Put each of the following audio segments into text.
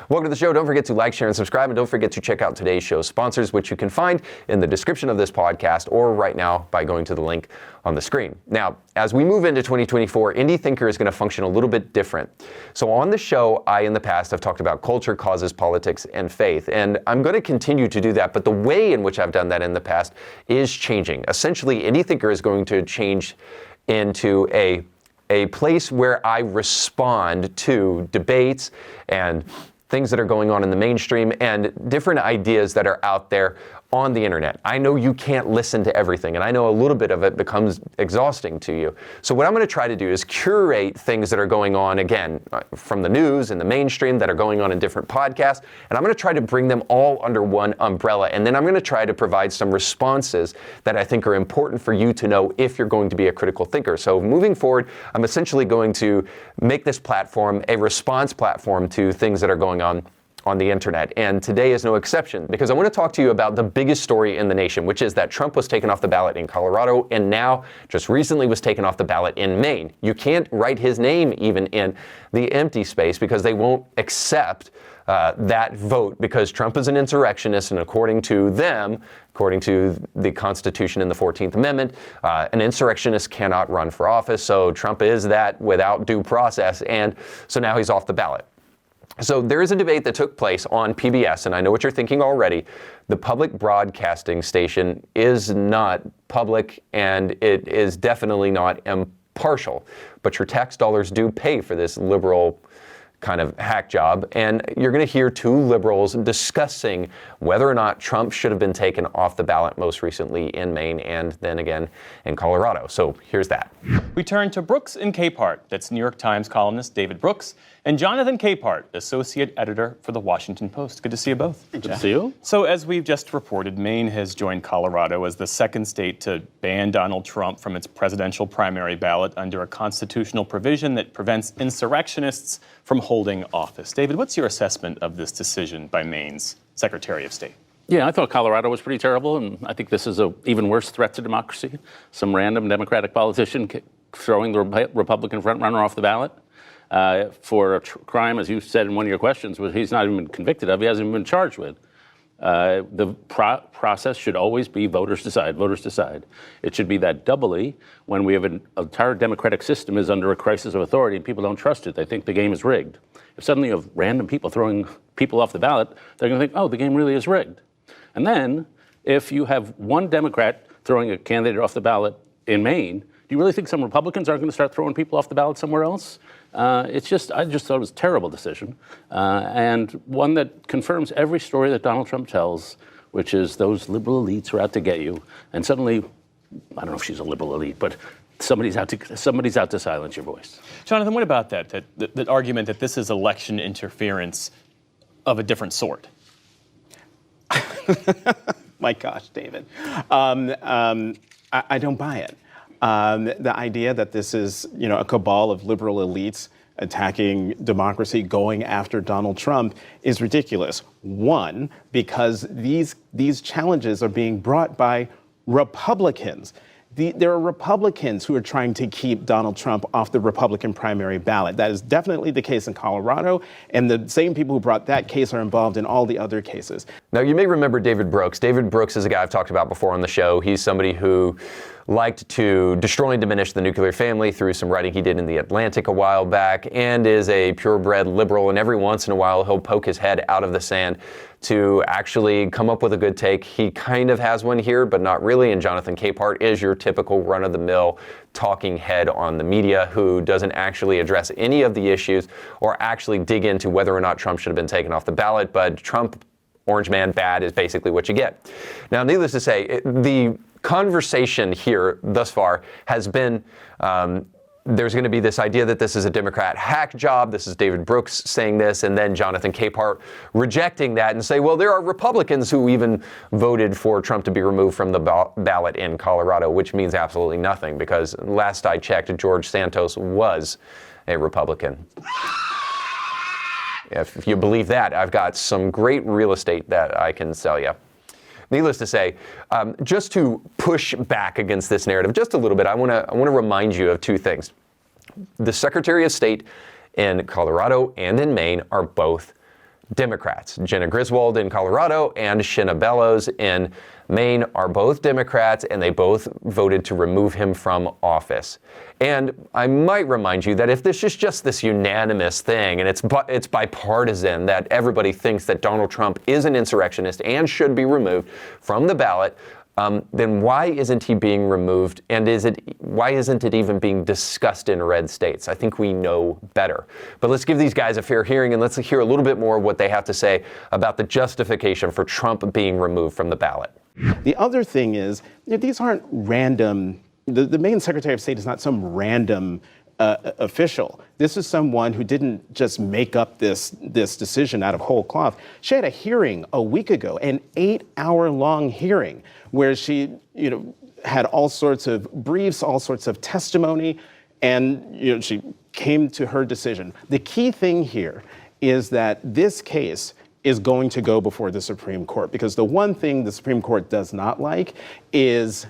Welcome to the show. Don't forget to like, share, and subscribe, and don't forget to check out today's show sponsors, which you can find in the description of this podcast or right now by going to the link on the screen. Now, as we move into 2024, Indie Thinker is going to function a little bit different. So on the show, in the past, have talked about culture, causes, politics, and faith, and I'm going to continue to do that, but the way in which I've done that in the past is changing. Essentially, Indie Thinker is going to change into a place where I respond to debates and things that are going on in the mainstream and different ideas that are out there on the internet. I know you can't listen to everything, and I know a little bit of it becomes exhausting to you. So what I'm going to try to do is curate things that are going on, again, from the news and the mainstream that are going on in different podcasts, and I'm going to try to bring them all under one umbrella, and then I'm going to try to provide some responses that I think are important for you to know if you're going to be a critical thinker. So moving forward, I'm essentially going to make this platform a response platform to things that are going on the internet. And today is no exception, because I want to talk to you about the biggest story in the nation, which is that Trump was taken off the ballot in Colorado and now just recently was taken off the ballot in Maine. You can't write his name even in the empty space because they won't accept that vote, because Trump is an insurrectionist, and according to them, according to the Constitution and the 14th Amendment, an insurrectionist cannot run for office. So Trump is that without due process, and so now he's off the ballot. So there is a debate that took place on PBS, and I know what you're thinking already. The public broadcasting station is not public, and it is definitely not impartial. But your tax dollars do pay for this liberal kind of hack job, and you're going to hear two liberals discussing whether or not Trump should have been taken off the ballot most recently in Maine and then again in Colorado. So here's that. We turn to Brooks and Capehart. That's New York Times columnist David Brooks and Jonathan Capehart, associate editor for the Washington Post. Good to see you both. Good to see you. So as we've just reported, Maine has joined Colorado as the second state to ban Donald Trump from its presidential primary ballot under a constitutional provision that prevents insurrectionists from holding office. David, what's your assessment of this decision by Maine's Secretary of State? Yeah, I thought Colorado was pretty terrible, and I think this is an even worse threat to democracy. Some random Democratic politician throwing the Republican frontrunner off the ballot for a crime, as you said in one of your questions, which he's not even been convicted of, he hasn't even been charged with. The process should always be voters decide, voters decide. It should be that doubly when we have an entire democratic system is under a crisis of authority and people don't trust it. They think the game is rigged. If suddenly you have random people throwing people off the ballot, they're going to think, oh, the game really is rigged. And then if you have one Democrat throwing a candidate off the ballot in Maine, do you really think some Republicans aren't going to start throwing people off the ballot somewhere else? I just thought it was a terrible decision, and one that confirms every story that Donald Trump tells, which is those liberal elites are out to get you. And suddenly, I don't know if she's a liberal elite, but somebody's out to silence your voice. Jonathan, what about that argument that this is election interference of a different sort? My gosh, David. I don't buy it. The idea that this is, a cabal of liberal elites attacking democracy, going after Donald Trump is ridiculous. One, because these challenges are being brought by Republicans. There are Republicans who are trying to keep Donald Trump off the Republican primary ballot. That is definitely the case in Colorado, and the same people who brought that case are involved in all the other cases. Now, you may remember David Brooks. David Brooks is a guy I've talked about before on the show. He's somebody who liked to destroy and diminish the nuclear family through some writing he did in The Atlantic a while back, and is a purebred liberal, and every once in a while he'll poke his head out of the sand to actually come up with a good take. He kind of has one here, but not really, and Jonathan Capehart is your typical run-of-the-mill talking head on the media who doesn't actually address any of the issues or actually dig into whether or not Trump should have been taken off the ballot, but Trump, orange man, bad is basically what you get. Now, needless to say, the conversation here thus far has been there's going to be this idea that this is a Democrat hack job. This is David Brooks saying this, and then Jonathan Capehart rejecting that and say, well, there are Republicans who even voted for Trump to be removed from the ballot in Colorado, which means absolutely nothing, because last I checked, George Santos was a Republican. If you believe that, I've got some great real estate that I can sell you. Needless to say, just to push back against this narrative just a little bit, I want to remind you of two things. The Secretary of State in Colorado and in Maine are both Democrats. Jenna Griswold in Colorado and Shinna Bellows in Maine are both Democrats, and they both voted to remove him from office. And I might remind you that if this is just this unanimous thing, and it's bipartisan, that everybody thinks that Donald Trump is an insurrectionist and should be removed from the ballot, then why isn't he being removed? And why isn't it even being discussed in red states? I think we know better. But let's give these guys a fair hearing, and let's hear a little bit more what they have to say about the justification for Trump being removed from the ballot. The other thing is, these aren't random. The Maine Secretary of State is not some random official. This is someone who didn't just make up this decision out of whole cloth. She had a hearing a week ago, an 8-hour-long hearing, where she, had all sorts of briefs, all sorts of testimony, and she came to her decision. The key thing here is that this case is going to go before the Supreme Court, because the one thing the Supreme Court does not like is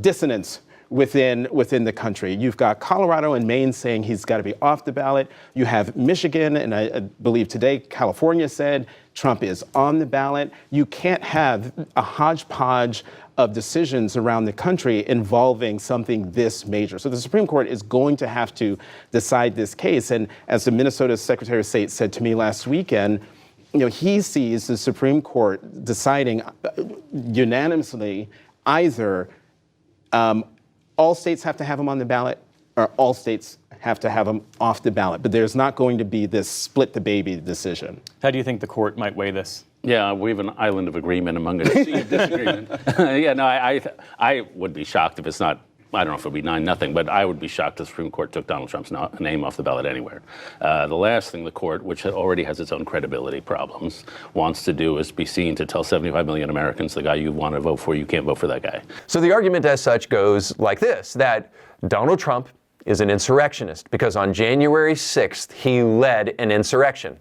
dissonance within the country. You've got Colorado and Maine saying he's got to be off the ballot. You have Michigan, and I believe today California said Trump is on the ballot. You can't have a hodgepodge of decisions around the country involving something this major. So the Supreme Court is going to have to decide this case. And as the Minnesota Secretary of State said to me last weekend, he sees the Supreme Court deciding unanimously either all states have to have him on the ballot or all states have to have him off the ballot. But there's not going to be this split the baby decision. How do you think the court might weigh this? Yeah, we have an island of agreement among a sea of disagreement. I would be shocked if it's not. I don't know if it would be 9-0, but I would be shocked if the Supreme Court took Donald Trump's name off the ballot anywhere. The last thing the court, which already has its own credibility problems, wants to do is be seen to tell 75 million Americans the guy you want to vote for, you can't vote for that guy. So the argument as such goes like this, that Donald Trump is an insurrectionist because on January 6th, he led an insurrection.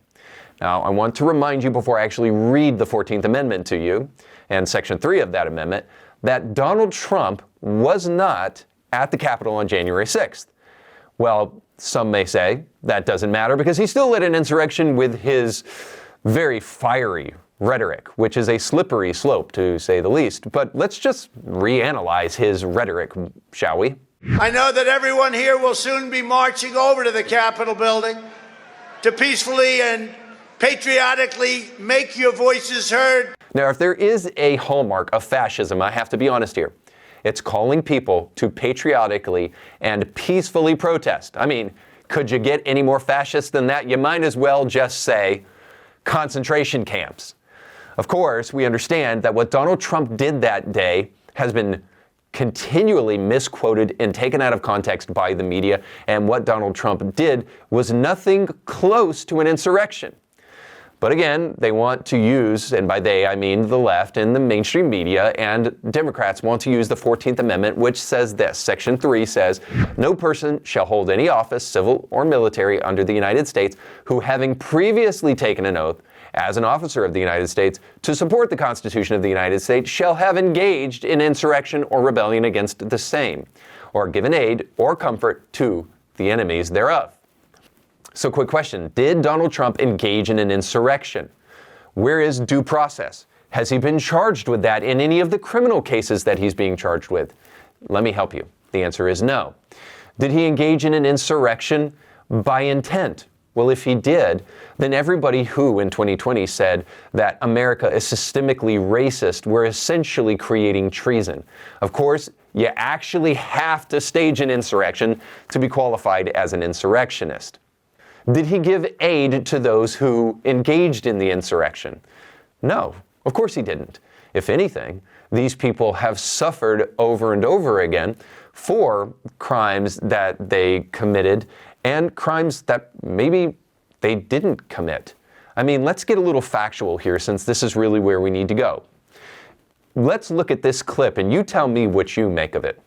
Now, I want to remind you before I actually read the 14th Amendment to you, and Section 3 of that amendment, that Donald Trump was not at the Capitol on January 6th. Well, some may say that doesn't matter because he still led an insurrection with his very fiery rhetoric, which is a slippery slope to say the least. But let's just reanalyze his rhetoric, shall we? I know that everyone here will soon be marching over to the Capitol building to peacefully and patriotically make your voices heard. Now, if there is a hallmark of fascism, I have to be honest here, it's calling people to patriotically and peacefully protest. I mean, could you get any more fascist than that? You might as well just say concentration camps. Of course, we understand that what Donald Trump did that day has been continually misquoted and taken out of context by the media, and what Donald Trump did was nothing close to an insurrection. But again, they want to use, and by they I mean the left and the mainstream media, and Democrats want to use the 14th Amendment, which says this. Section 3 says, "No person shall hold any office, civil or military, under the United States, who having previously taken an oath as an officer of the United States to support the Constitution of the United States shall have engaged in insurrection or rebellion against the same, or given aid or comfort to the enemies thereof." So quick question, did Donald Trump engage in an insurrection? Where is due process? Has he been charged with that in any of the criminal cases that he's being charged with? Let me help you. The answer is no. Did he engage in an insurrection by intent? Well, if he did, then everybody who in 2020 said that America is systemically racist were essentially creating treason. Of course, you actually have to stage an insurrection to be qualified as an insurrectionist. Did he give aid to those who engaged in the insurrection? No, of course he didn't. If anything, these people have suffered over and over again for crimes that they committed and crimes that maybe they didn't commit. I mean, let's get a little factual here since this is really where we need to go. Let's look at this clip and you tell me what you make of it.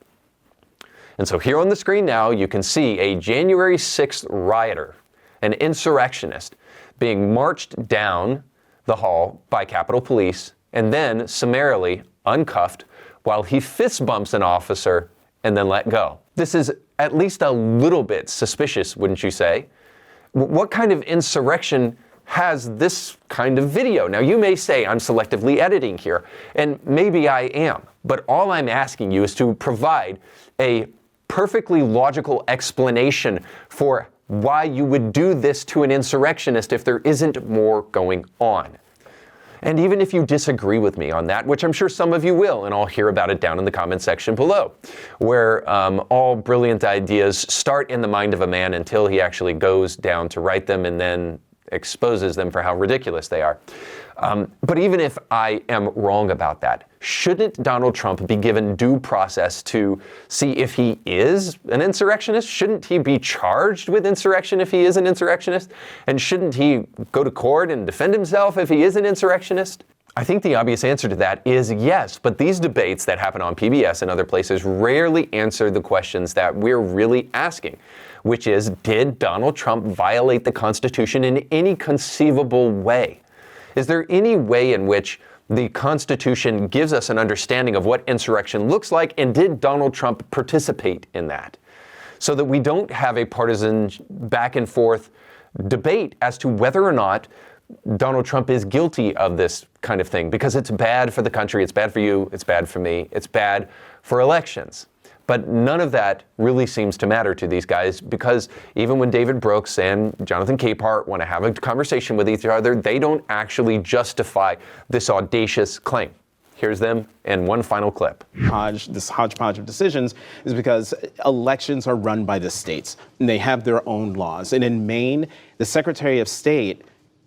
And so here on the screen now, you can see a January 6th rioter, an insurrectionist, being marched down the hall by Capitol Police and then summarily uncuffed while he fist bumps an officer and then let go. This is at least a little bit suspicious, wouldn't you say? What kind of insurrection has this kind of video. Now, you may say I'm selectively editing here, and maybe I am, but all I'm asking you is to provide a perfectly logical explanation for why you would do this to an insurrectionist if there isn't more going on. And even if you disagree with me on that, which I'm sure some of you will, and I'll hear about it down in the comment section below, where all brilliant ideas start in the mind of a man until he actually goes down to write them and then exposes them for how ridiculous they are. But even if I am wrong about that, shouldn't Donald Trump be given due process to see if he is an insurrectionist? Shouldn't he be charged with insurrection if he is an insurrectionist? And shouldn't he go to court and defend himself if he is an insurrectionist? I think the obvious answer to that is yes, but these debates that happen on PBS and other places rarely answer the questions that we're really asking, which is, did Donald Trump violate the Constitution in any conceivable way? Is there any way in which the Constitution gives us an understanding of what insurrection looks like, and did Donald Trump participate in that? So that we don't have a partisan back and forth debate as to whether or not Donald Trump is guilty of this kind of thing, because it's bad for the country, it's bad for you, it's bad for me, it's bad for elections. But none of that really seems to matter to these guys, because even when David Brooks and Jonathan Capehart want to have a conversation with each other, they don't actually justify this audacious claim. Here's them in one final clip. This hodgepodge of decisions is because elections are run by the states, and they have their own laws. And in Maine, the Secretary of State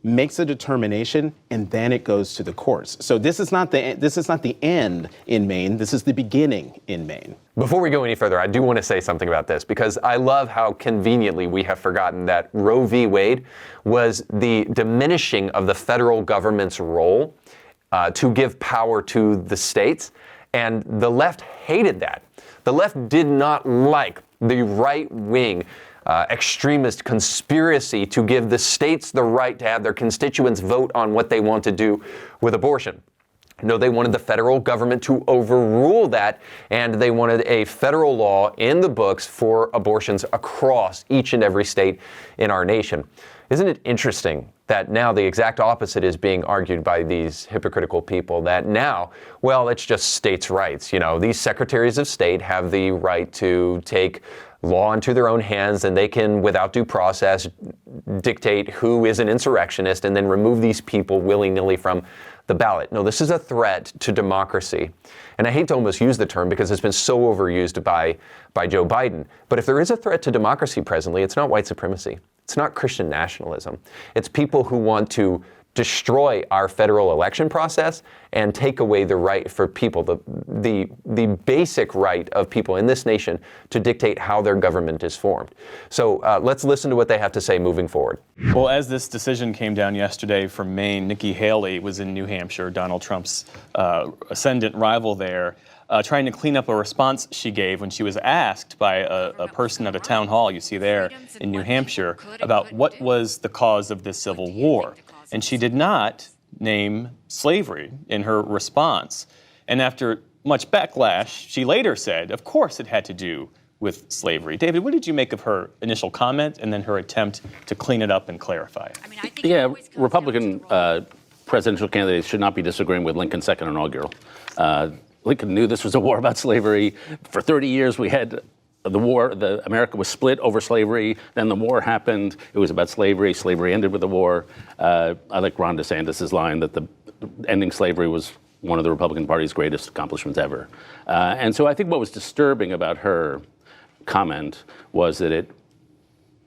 makes a determination, and then it goes to the courts. So this is not the end in Maine. This is the beginning in Maine. Before we go any further, I do want to say something about this, because I love how conveniently we have forgotten that Roe v. Wade was the diminishing of the federal government's role to give power to the states, and the left hated that. The left did not like the right-wing extremist conspiracy to give the states the right to have their constituents vote on what they want to do with abortion. No, they wanted the federal government to overrule that, and they wanted a federal law in the books for abortions across each and every state in our nation. Isn't it interesting that now the exact opposite is being argued by these hypocritical people, that now, well, it's just states' rights. You know, these secretaries of state have the right to take law into their own hands, and they can, without due process, dictate who is an insurrectionist and then remove these people willy-nilly from the ballot. No, this is a threat to democracy. And I hate to almost use the term because it's been so overused by Joe Biden. But if there is a threat to democracy presently, it's not white supremacy. It's not Christian nationalism. It's people who want to destroy our federal election process and take away the right for people, the basic right of people in this nation to dictate how their government is formed. So let's listen to what they have to say moving forward. Well, as this decision came down yesterday from Maine, Nikki Haley was in New Hampshire, Donald Trump's ascendant rival there, trying to clean up a response she gave when she was asked by a person at a town hall, you see there, in New Hampshire, about what was the cause of this civil war. And she did not name slavery in her response. And after much backlash, she later said, of course it had to do with slavery. David, what did you make of her initial comment and then her attempt to clean it up and clarify it? Yeah, Republican presidential candidates should not be disagreeing with Lincoln's second inaugural. Lincoln knew this was a war about slavery. For 30 years, we had the war, America was split over slavery. Then the war happened. It was about slavery. Slavery ended with the war. I like Ron DeSantis' line that ending slavery was one of the Republican Party's greatest accomplishments ever. And so I think what was disturbing about her comment was that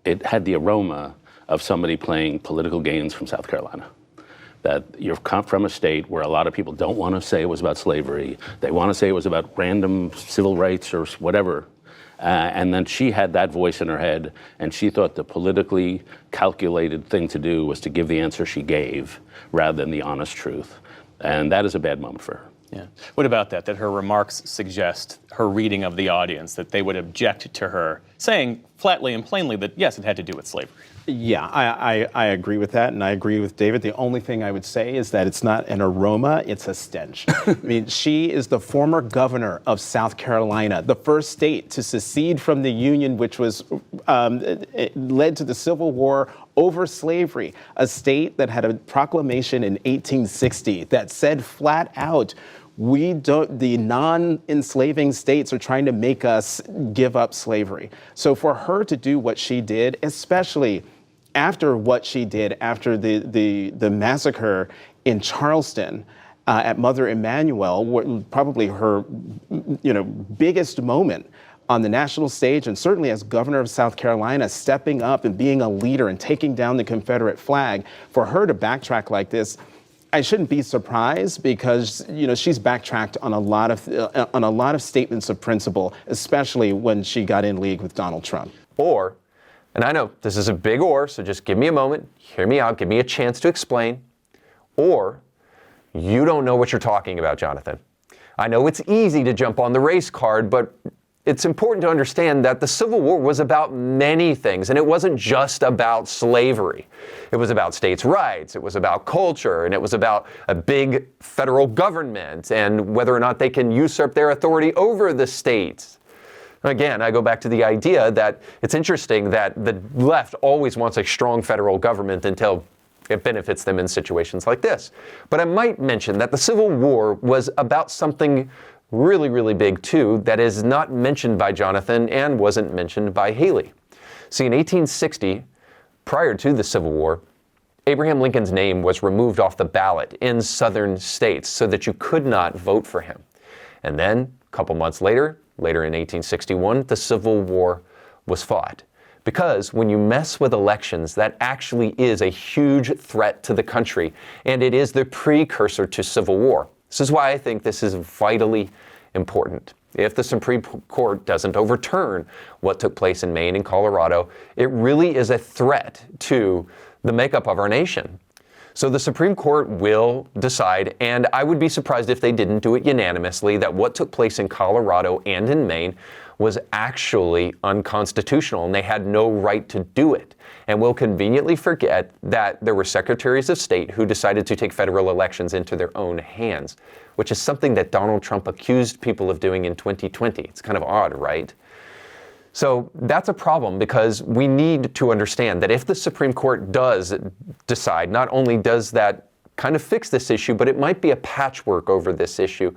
it had the aroma of somebody playing political games from South Carolina. That you're from a state where a lot of people don't want to say it was about slavery. They want to say it was about random civil rights or whatever. And then she had that voice in her head, and she thought the politically calculated thing to do was to give the answer she gave rather than the honest truth. And that is a bad moment for her. Yeah. What about that her remarks suggest her reading of the audience, that they would object to her saying flatly and plainly that, yes, it had to do with slavery? Yeah, I agree with that, and I agree with David. The only thing I would say is that it's not an aroma, it's a stench. I mean, she is the former governor of South Carolina, the first state to secede from the Union, which was led to the Civil War over slavery, a state that had a proclamation in 1860 that said flat out, the non-enslaving states are trying to make us give up slavery. So for her to do what she did, especially after what she did after the massacre in Charleston at Mother Emanuel, probably her biggest moment on the national stage, and certainly as governor of South Carolina, stepping up and being a leader and taking down the Confederate flag, for her to backtrack like this, I shouldn't be surprised, because she's backtracked on a lot of statements of principle, especially when she got in league with Donald Trump. Or, and I know this is a big or, so just give me a moment, hear me out, give me a chance to explain. Or, you don't know what you're talking about, Jonathan. I know it's easy to jump on the race card, but it's important to understand that the Civil War was about many things, and it wasn't just about slavery. It was about states' rights, it was about culture, and it was about a big federal government and whether or not they can usurp their authority over the states. Again, I go back to the idea that it's interesting that the left always wants a strong federal government until it benefits them in situations like this. But I might mention that the Civil War was about something really, really big too that is not mentioned by Jonathan and wasn't mentioned by Haley. See, in 1860, prior to the Civil War, Abraham Lincoln's name was removed off the ballot in southern states so that you could not vote for him. And then, a couple months later in 1861, the Civil War was fought. Because when you mess with elections, that actually is a huge threat to the country, and it is the precursor to civil war. This is why I think this is vitally important. If the Supreme Court doesn't overturn what took place in Maine and Colorado, it really is a threat to the makeup of our nation. So the Supreme Court will decide, and I would be surprised if they didn't do it unanimously, that what took place in Colorado and in Maine was actually unconstitutional, and they had no right to do it. And we'll conveniently forget that there were secretaries of state who decided to take federal elections into their own hands, which is something that Donald Trump accused people of doing in 2020. It's kind of odd, right? So that's a problem, because we need to understand that if the Supreme Court does decide, not only does that kind of fix this issue, but it might be a patchwork over this issue,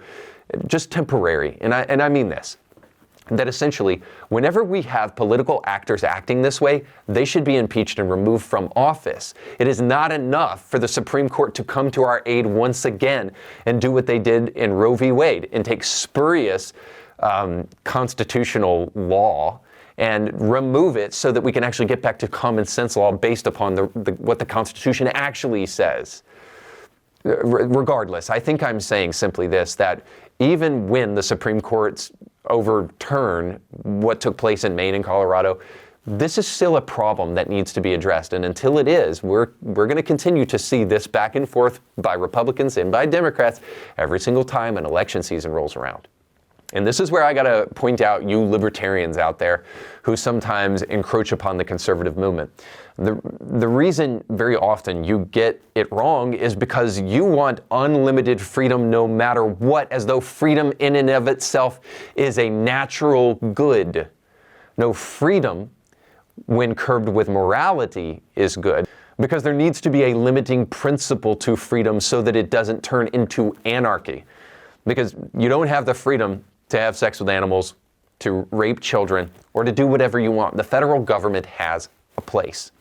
just temporary. And I mean this. That essentially, whenever we have political actors acting this way, they should be impeached and removed from office. It is not enough for the Supreme Court to come to our aid once again and do what they did in Roe v. Wade and take spurious constitutional law and remove it so that we can actually get back to common sense law based upon what the Constitution actually says. Regardless, I think I'm saying simply this, that even when the Supreme Court's overturn what took place in Maine and Colorado, this is still a problem that needs to be addressed. And until it is, we're going to continue to see this back and forth by Republicans and by Democrats every single time an election season rolls around. And this is where I got to point out you libertarians out there who sometimes encroach upon the conservative movement. The reason very often you get it wrong is because you want unlimited freedom no matter what, as though freedom in and of itself is a natural good. No, freedom, when curbed with morality, is good, because there needs to be a limiting principle to freedom so that it doesn't turn into anarchy. Because you don't have the freedom to have sex with animals, to rape children, or to do whatever you want. The federal government has a place.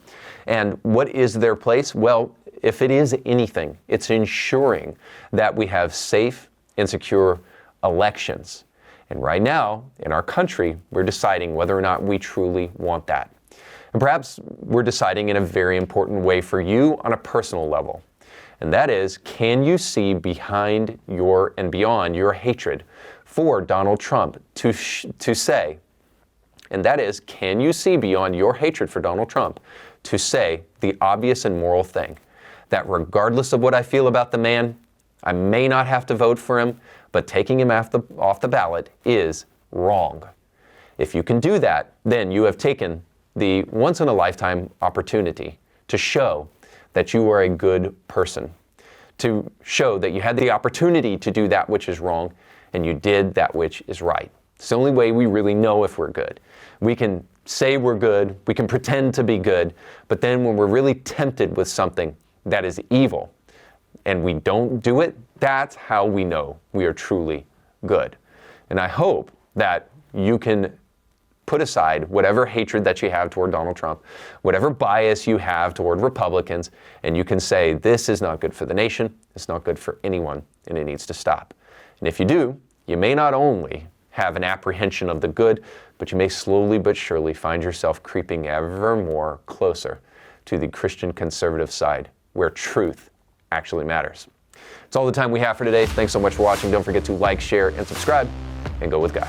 And what is their place? Well, if it is anything, it's ensuring that we have safe and secure elections. And right now, in our country, we're deciding whether or not we truly want that. And perhaps we're deciding in a very important way for you on a personal level. And that is, can you see behind your and beyond your hatred for Donald Trump to say, and that is, can you see beyond your hatred for Donald Trump to say the obvious and moral thing, that regardless of what I feel about the man, I may not have to vote for him, but taking him off the ballot is wrong. If you can do that, then you have taken the once-in-a-lifetime opportunity to show that you are a good person, to show that you had the opportunity to do that which is wrong, and you did that which is right. It's the only way we really know if we're good. We can say we're good, we can pretend to be good, but then when we're really tempted with something that is evil and we don't do it, that's how we know we are truly good. And I hope that you can put aside whatever hatred that you have toward Donald Trump, whatever bias you have toward Republicans, and you can say, this is not good for the nation, it's not good for anyone, and it needs to stop. And if you do, you may not only have an apprehension of the good, but you may slowly but surely find yourself creeping ever more closer to the Christian conservative side, where truth actually matters. It's all the time we have for today. Thanks so much for watching. Don't forget to like, share, and subscribe, and go with God.